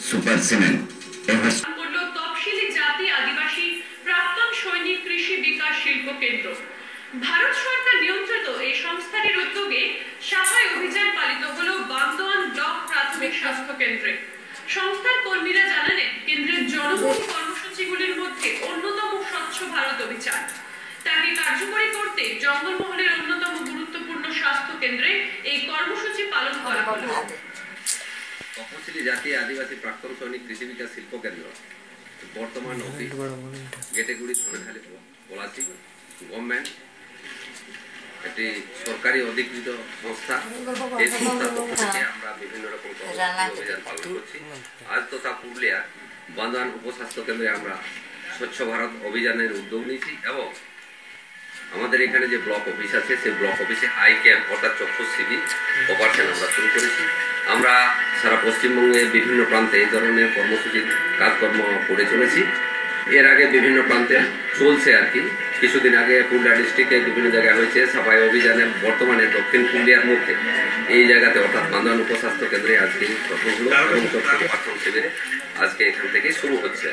Super cement করল তফসিলি জাতি আদিবাসী প্রাক্তন সৈনিক কৃষি বিকাশ শিল্প কেন্দ্র। ভারত সরকার নিয়ন্ত্রিত এই সংস্থাটির উদ্যোগে সাফাই অভিযান পালিত হল বান্দোয়ান ব্লক প্রাথমিক স্বাস্থ্য কেন্দ্রে। সংস্থার কর্মীরা জানালেন, কেন্দ্রের জনমুখী কর্মসূচিগুলির মধ্যে অন্যতম স্বচ্ছ ভারত অভিযান। তাকে কার্যকরী করতে জঙ্গলমহলের অন্যতম গুরুত্বপূর্ণ স্বাস্থ্য কেন্দ্রে এই কর্মসূচি পালন করা হলো। তপশিলি জাতি আদিবাসী প্রাক্তন সৈনিক কৃষি বিকাশ শিল্প কেন্দ্র বর্তমান অফিস গেটেগুড়ি সোনাখালী পলাশি গভর্নমেন্ট একটি সরকারি অধিকৃত সংস্থা। এই সংস্থার পক্ষ থেকে আমরা বিভিন্ন রকম অভিযান পালন করছি। আজ তথা পুরুলিয়া বান্দোয়ান উপস্বাস্থ্য কেন্দ্রে আমরা স্বচ্ছ ভারত অভিযানের উদ্যোগ নিয়েছি এবং আমাদের এখানে যে ব্লক অফিস আছে সেই ব্লক অফিসে আই ক্যাম্প অর্থাৎ চক্ষু শিবির অপারেশন আমরা শুরু করেছি। আমরা সারা পশ্চিমবঙ্গের বিভিন্ন প্রান্তে এই ধরনের কর্মসূচির কাজকর্ম করে চলেছি। এর আগে বিভিন্ন প্রান্তে চলছে আর কি। কিছুদিন আগে পুরুলিয়া ডিস্ট্রিক্টে বিভিন্ন জায়গায় হয়েছে সাফাই অভিযানে। বর্তমানে দক্ষিণ পুরুলিয়ার মধ্যে এই জায়গাতে অর্থাৎ বান্দোয়ান উপস্বাস্থ্য কেন্দ্রে আজকে প্রথম হলো এবং চক্ষু অপারেশন শিবিরে আজকে এখান থেকে শুরু হচ্ছে।